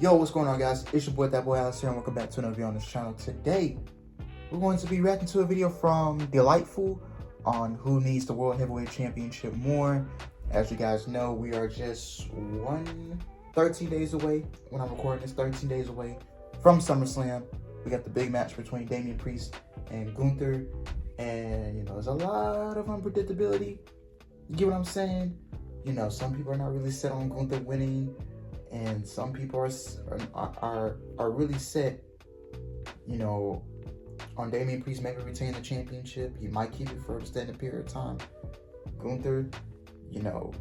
Yo, what's going on, guys? It's your boy, that boy Alex here, and welcome back to another video on this channel. Today, we're going to be reacting to a video from Delightful on who needs the World Heavyweight Championship more. As you guys know, we are just 13 days away, when I'm recording this, 13 days away from SummerSlam. We got the big match between Damian Priest and Gunther, and, you know, there's a lot of unpredictability. You get what I'm saying? You know, some people are not really set on Gunther winning, and some people are really set, you know, on Damian Priest maybe retain the championship. He might keep it for an extended period of time. Gunther, you know,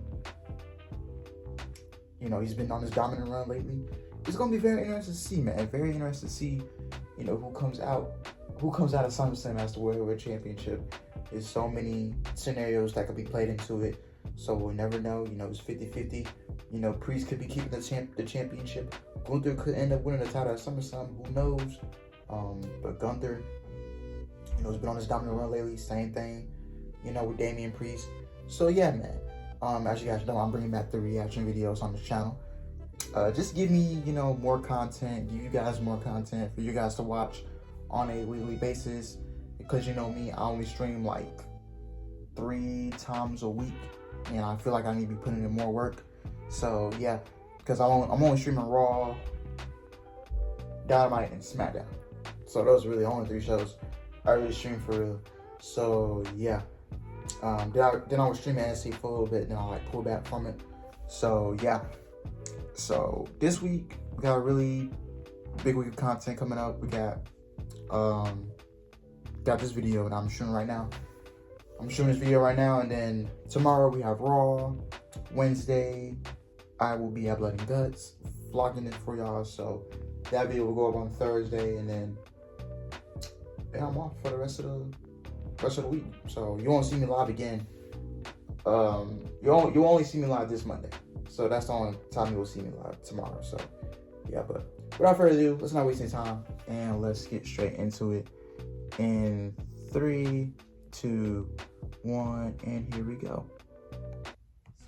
he's been on this dominant run lately. It's gonna be very interesting to see, man. Very interesting to see, you know, who comes out of SummerSlam as the World Heavyweight Championship. There's so many scenarios that could be played into it, so we'll never know. You know, it's 50-50. You know, Priest could be keeping the championship. Gunther could end up winning the title at SummerSlam. Who knows? But Gunther, you know, has been on this dominant run lately. Same thing, you know, with Damian Priest. So yeah, man. As you guys know, I'm bringing back the reaction videos on this channel. Just give me, you know, more content. Give you guys more content for you guys to watch on a weekly basis. Because you know me, I only stream like 3 times a week, and I feel like I need to be putting in more work. So yeah, because I'm only streaming Raw, Dynamite, and SmackDown. So those are really the only 3 shows I really stream for real. So yeah, then I was streaming NXT for a little bit, then I like pull back from it. So yeah, so this week we got a really big week of content coming up. We got this video that I'm shooting right now. I'm shooting this video right now, and then tomorrow we have Raw. Wednesday, I will be at Blood and Guts, vlogging it for y'all. So that video will go up on Thursday, and then I'm off for the rest of the week. So you won't see me live again. You'll only see me live this Monday. So that's the only time you will see me live, tomorrow. So yeah, but without further ado, let's not waste any time, and let's get straight into it. In 3, 2, 1, and here we go.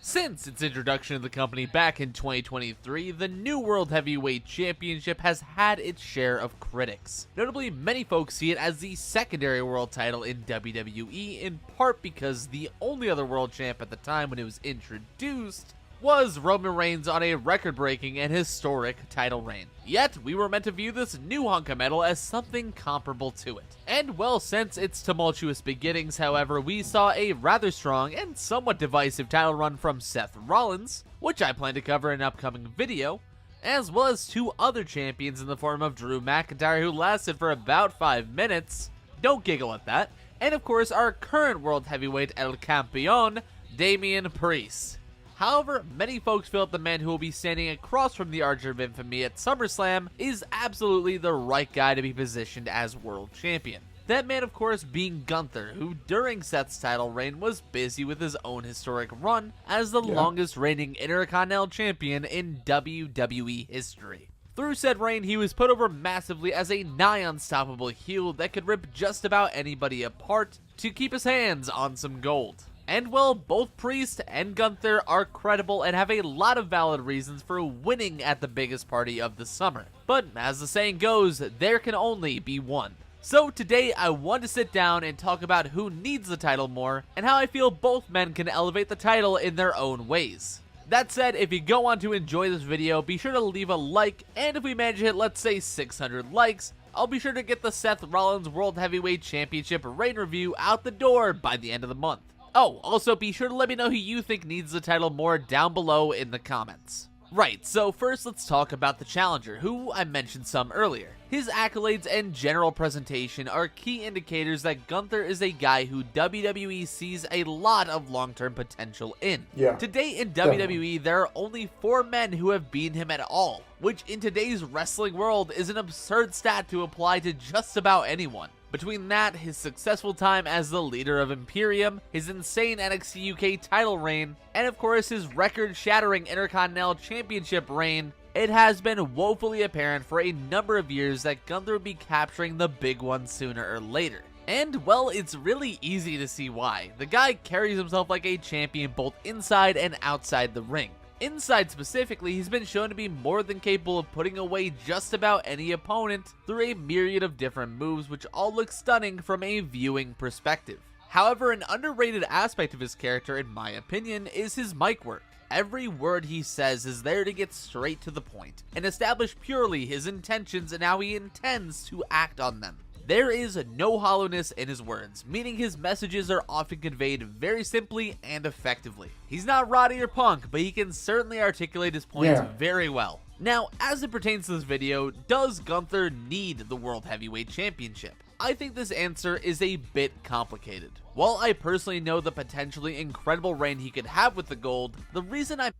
Since its introduction to the company back in 2023, the new World Heavyweight Championship has had its share of critics. Notably, many folks see it as the secondary world title in WWE, in part because the only other world champ at the time when it was introduced was Roman Reigns on a record-breaking and historic title reign. Yet, we were meant to view this new hunk of metal as something comparable to it. And well, since its tumultuous beginnings, however, we saw a rather strong and somewhat divisive title run from Seth Rollins, which I plan to cover in an upcoming video, as well as 2 other champions in the form of Drew McIntyre, who lasted for about 5 minutes. Don't giggle at that. And of course, our current World Heavyweight El Campeon, Damian Priest. However, many folks feel that the man who will be standing across from the Archer of Infamy at SummerSlam is absolutely the right guy to be positioned as World Champion. That man, of course, being Gunther, who during Seth's title reign was busy with his own historic run as the longest reigning Intercontinental Champion in WWE history. Through said reign, he was put over massively as a nigh unstoppable heel that could rip just about anybody apart to keep his hands on some gold. And well, both Priest and Gunther are credible and have a lot of valid reasons for winning at the biggest party of the summer. But as the saying goes, there can only be one. So today I want to sit down and talk about who needs the title more, and how I feel both men can elevate the title in their own ways. That said, if you go on to enjoy this video, be sure to leave a like, and if we manage to hit, let's say, 600 likes, I'll be sure to get the Seth Rollins World Heavyweight Championship reign review out the door by the end of the month. Oh, also be sure to let me know who you think needs the title more down below in the comments. Right, so first let's talk about the challenger, who I mentioned some earlier. His accolades and general presentation are key indicators that Gunther is a guy who WWE sees a lot of long-term potential in. To date in WWE, there are only 4 men who have beaten him at all, which in today's wrestling world is an absurd stat to apply to just about anyone. Between that, his successful time as the leader of Imperium, his insane NXT UK title reign, and of course his record-shattering Intercontinental Championship reign, it has been woefully apparent for a number of years that Gunther would be capturing the big one sooner or later. And, well, it's really easy to see why. The guy carries himself like a champion both inside and outside the ring. Inside specifically, he's been shown to be more than capable of putting away just about any opponent through a myriad of different moves, which all look stunning from a viewing perspective. However, an underrated aspect of his character, in my opinion, is his mic work. Every word he says is there to get straight to the point and establish purely his intentions and how he intends to act on them. There is no hollowness in his words, meaning his messages are often conveyed very simply and effectively. He's not Roddy or Punk, but he can certainly articulate his points very well. Now, as it pertains to this video, does Gunther need the World Heavyweight Championship? I think this answer is a bit complicated. While I personally know the potentially incredible reign he could have with the gold, the reason I'm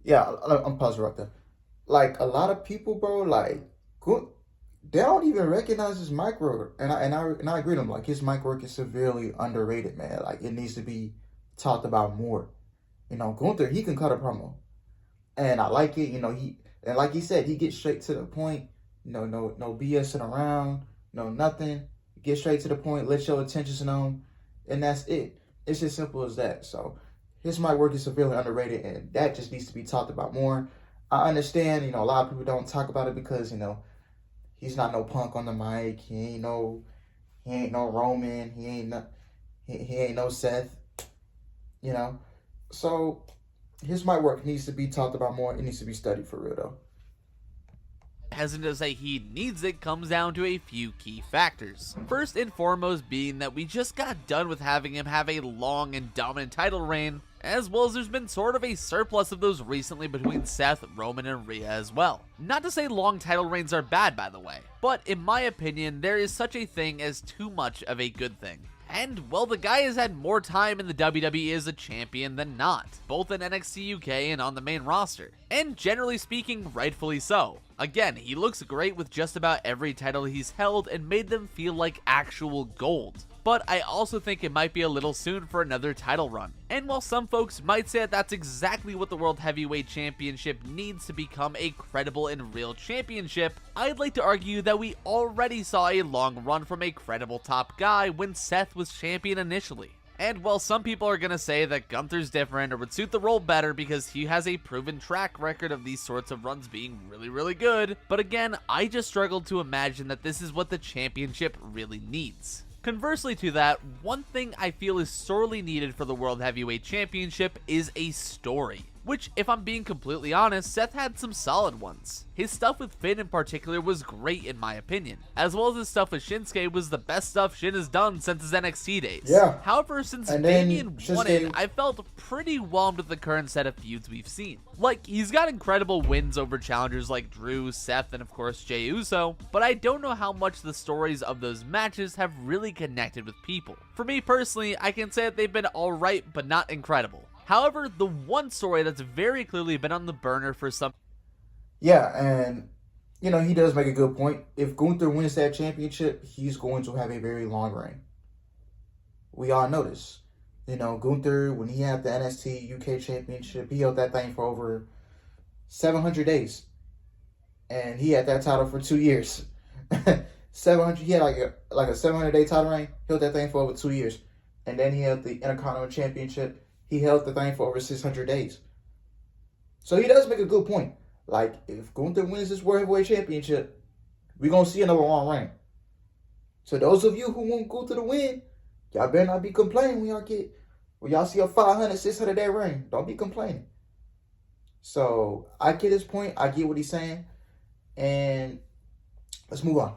pausing right there. Like, a lot of people, bro, like, they don't even recognize his mic work, and I agree with him. Like, his mic work is severely underrated, man. Like, it needs to be talked about more. You know, Gunther, he can cut a promo, and I like it. You know, and like he said, he gets straight to the point. You know, no BSing around, no nothing. Get straight to the point, let your attention on, and that's it. It's as simple as that. So his mic work is severely underrated, and that just needs to be talked about more. I understand, you know, a lot of people don't talk about it because, you know, he's not no Punk on the mic. He ain't no Roman. He ain't no Seth. You know, so his mic work needs to be talked about more. It needs to be studied for real, though. Hesitant to say he needs it comes down to a few key factors. First and foremost being that we just got done with having him have a long and dominant title reign, as well as there's been sort of a surplus of those recently between Seth, Roman, and Rhea as well. Not to say long title reigns are bad, by the way, but in my opinion, there is such a thing as too much of a good thing. And, well, the guy has had more time in the WWE as a champion than not, both in NXT UK and on the main roster. And generally speaking, rightfully so. Again, he looks great with just about every title he's held and made them feel like actual gold. But I also think it might be a little soon for another title run. And while some folks might say that that's exactly what the World Heavyweight Championship needs to become a credible and real championship, I'd like to argue that we already saw a long run from a credible top guy when Seth was champion initially. And while some people are going to say that Gunther's different or would suit the role better because he has a proven track record of these sorts of runs being really good, but again, I just struggle to imagine that this is what the championship really needs. Conversely to that, one thing I feel is sorely needed for the World Heavyweight Championship is a story. Which, if I'm being completely honest, Seth had some solid ones. His stuff with Finn in particular was great in my opinion, as well as his stuff with Shinsuke was the best stuff Shin has done since his NXT days. Yeah. However, since Damien won it, I felt pretty whelmed with the current set of feuds we've seen. Like, he's got incredible wins over challengers like Drew, Seth, and of course Jey Uso, but I don't know how much the stories of those matches have really connected with people. For me personally, I can say that they've been alright, but not incredible. However, the one story that's very clearly been on the burner for some... Yeah, and, you know, he does make a good point. If Gunther wins that championship, he's going to have a very long reign. We all know this. You know, Gunther, when he had the NXT UK championship, he held that thing for over 700 days. And he had that title for 2 years. 700, he had like a 700-day title reign, held that thing for over 2 years. And then he held the Intercontinental Championship. He held the thing for over 600 days. So he does make a good point. Like, if Gunther wins this World Heavyweight Championship, we're going to see another long reign. So those of you who want Gunther to win, y'all better not be complaining when y'all see a 500, 600-day reign. Don't be complaining. So I get his point. I get what he's saying. And let's move on.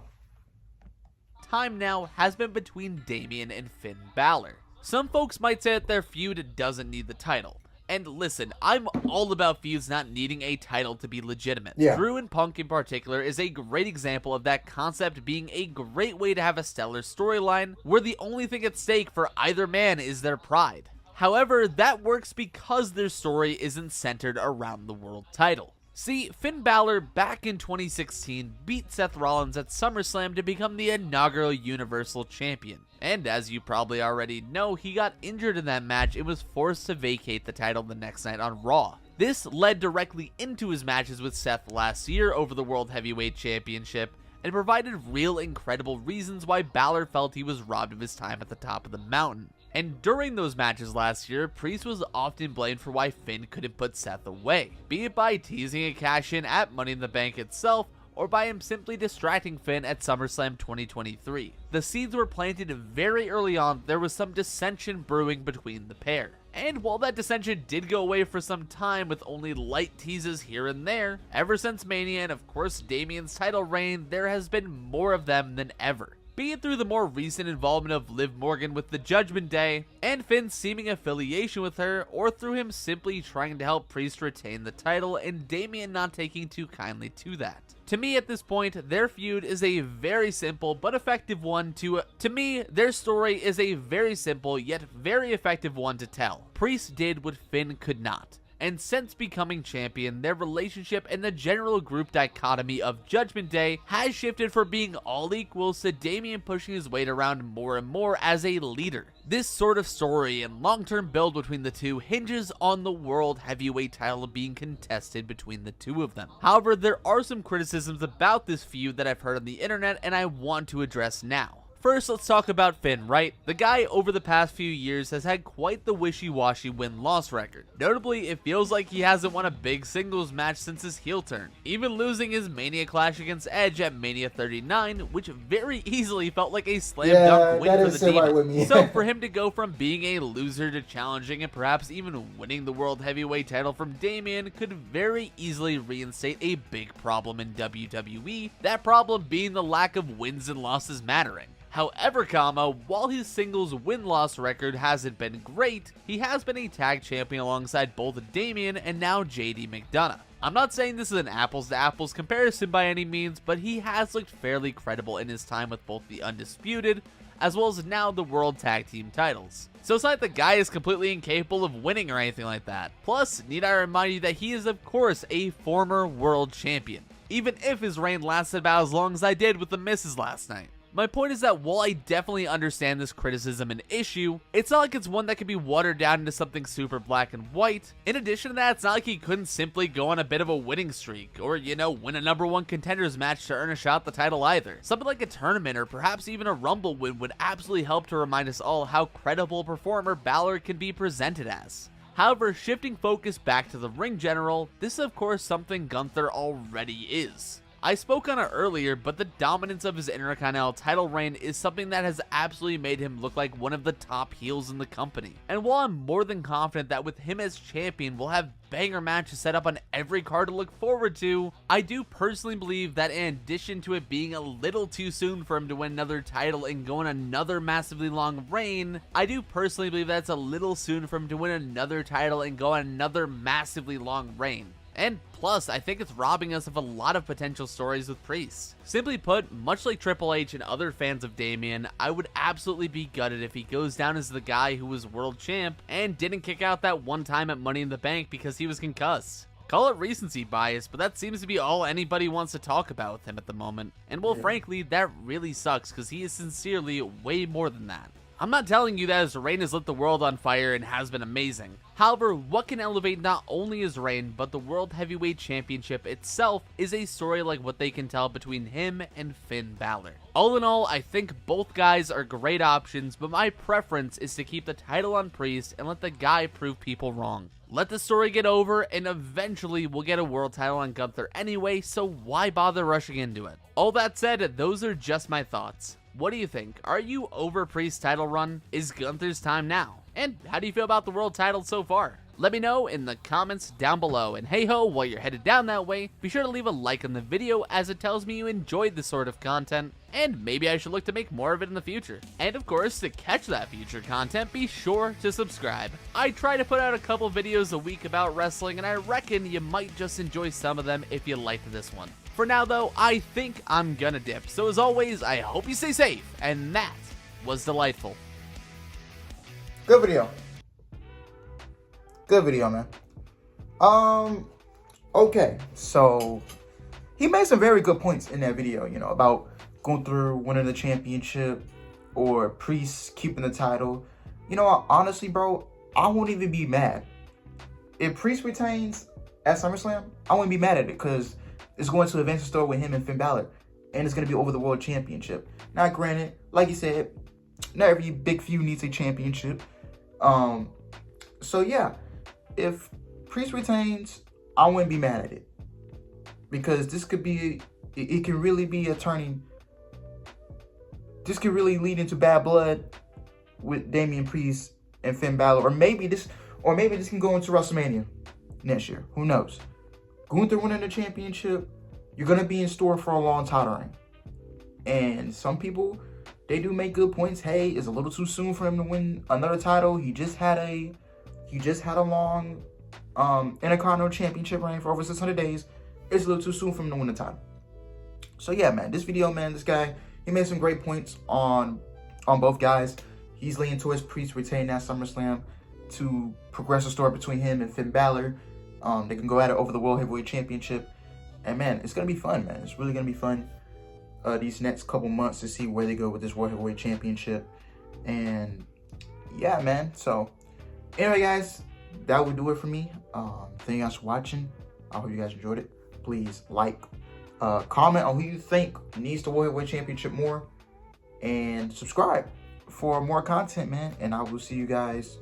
Time now has been between Damien and Finn Balor. Some folks might say that their feud doesn't need the title. And listen, I'm all about feuds not needing a title to be legitimate. Yeah. Drew and Punk in particular is a great example of that concept being a great way to have a stellar storyline where the only thing at stake for either man is their pride. However, that works because their story isn't centered around the world title. See, Finn Balor back in 2016 beat Seth Rollins at SummerSlam to become the inaugural Universal Champion. And as you probably already know, he got injured in that match and was forced to vacate the title the next night on Raw. This led directly into his matches with Seth last year over the World Heavyweight Championship and provided real incredible reasons why Balor felt he was robbed of his time at the top of the mountain. And during those matches last year, Priest was often blamed for why Finn couldn't put Seth away, be it by teasing a cash-in at Money in the Bank itself, or by him simply distracting Finn at SummerSlam 2023. The seeds were planted very early on. There was some dissension brewing between the pair. And while that dissension did go away for some time with only light teases here and there, ever since Mania and of course Damien's title reign, there has been more of them than ever. Be it through the more recent involvement of Liv Morgan with the Judgment Day, and Finn's seeming affiliation with her, or through him simply trying to help Priest retain the title and Damien not taking too kindly to that. To me at this point, their feud is a very simple but effective one to me, their story is a very simple yet very effective one to tell. Priest did what Finn could not. And since becoming champion, their relationship and the general group dichotomy of Judgment Day has shifted from being all equals to Damien pushing his weight around more and more as a leader. This sort of story and long-term build between the two hinges on the World Heavyweight title being contested between the two of them. However, there are some criticisms about this feud that I've heard on the internet and I want to address now. First, let's talk about Finn, right? The guy over the past few years has had quite the wishy-washy win-loss record. Notably, it feels like he hasn't won a big singles match since his heel turn, even losing his Mania clash against Edge at Mania 39, which very easily felt like a slam-dunk win for the Demon. So for him to go from being a loser to challenging and perhaps even winning the World Heavyweight title from Damien could very easily reinstate a big problem in WWE, that problem being the lack of wins and losses mattering. However, while his singles win-loss record hasn't been great, he has been a tag champion alongside both Damien and now JD McDonough. I'm not saying this is an apples-to-apples comparison by any means, but he has looked fairly credible in his time with both the Undisputed, as well as now the World Tag Team titles. So it's not like the guy is completely incapable of winning or anything like that. Plus, need I remind you that he is of course a former world champion, even if his reign lasted about as long as I did with the misses last night. My point is that while I definitely understand this criticism and issue, it's not like it's one that can be watered down into something super black and white. In addition to that, it's not like he couldn't simply go on a bit of a winning streak, or win a #1 contenders match to earn a shot at the title either. Something like a tournament or perhaps even a Rumble win would absolutely help to remind us all how credible a performer Balor can be presented as. However, shifting focus back to the ring general, this is of course something Gunther already is. I spoke on it earlier, but the dominance of his Intercontinental title reign is something that has absolutely made him look like one of the top heels in the company. And while I'm more than confident that with him as champion, we'll have banger matches set up on every card to look forward to, I do personally believe that in addition to it being a little too soon for him to win another title and go on another massively long reign, I do personally believe that it's a little soon for him to win another title and go on another massively long reign. And plus, I think it's robbing us of a lot of potential stories with Priest. Simply put, much like Triple H and other fans of Damien, I would absolutely be gutted if he goes down as the guy who was world champ and didn't kick out that one time at Money in the Bank because he was concussed. Call it recency bias, but that seems to be all anybody wants to talk about with him at the moment. And well, frankly, that really sucks because he is sincerely way more than that. I'm not telling you that his reign has lit the world on fire and has been amazing. However, what can elevate not only his reign, but the World Heavyweight Championship itself is a story like what they can tell between him and Finn Balor. All in all, I think both guys are great options, but my preference is to keep the title on Priest and let the guy prove people wrong. Let the story get over, and eventually we'll get a world title on Gunther anyway, so why bother rushing into it? All that said, those are just my thoughts. What do you think? Are you over Priest's title run? Is Gunther's time now? And how do you feel about the world title so far? Let me know in the comments down below. And hey ho, while you're headed down that way, be sure to leave a like on the video as it tells me you enjoyed this sort of content, and maybe I should look to make more of it in the future. And of course, to catch that future content, be sure to subscribe. I try to put out a couple videos a week about wrestling, and I reckon you might just enjoy some of them if you liked this one. For now though, I think I'm gonna dip. So as always, I hope you stay safe, and that was delightful. Good video. Good video, man. Okay, so he made some very good points in that video, about Gunther winning the championship or Priest keeping the title. Honestly, bro, I won't even be mad. If Priest retains at SummerSlam, I won't be mad at it because it's going to advance the story with him and Finn Balor, and it's going to be over the World Championship. Now, granted, like you said, not every big feud needs a championship. So yeah, if Priest retains, I wouldn't be mad at it, because this could be, it can really be a turning. This could really lead into bad blood with Damian Priest and Finn Balor, or maybe this can go into WrestleMania next year. Who knows? Gunther winning the championship, you're gonna be in store for a long title reign. And some people, they do make good points. Hey, it's a little too soon for him to win another title. He just had a long Intercontinental Championship reign for over 600 days. It's a little too soon for him to win the title. So yeah, man, this video, man, this guy, he made some great points on both guys. He's leaning towards Priest retaining that SummerSlam to progress the story between him and Finn Balor. They can go at it over the World Heavyweight Championship. And man, it's gonna be fun, man. It's really gonna be fun these next couple months to see where they go with this World Heavyweight Championship. And yeah, man. So anyway, guys, that would do it for me. Thank you guys for watching. I hope you guys enjoyed it. Please like, comment on who you think needs the World Heavyweight Championship more, and subscribe for more content, man. And I will see you guys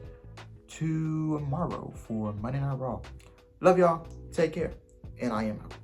tomorrow for Monday Night Raw. Love y'all. Take care. And I am out.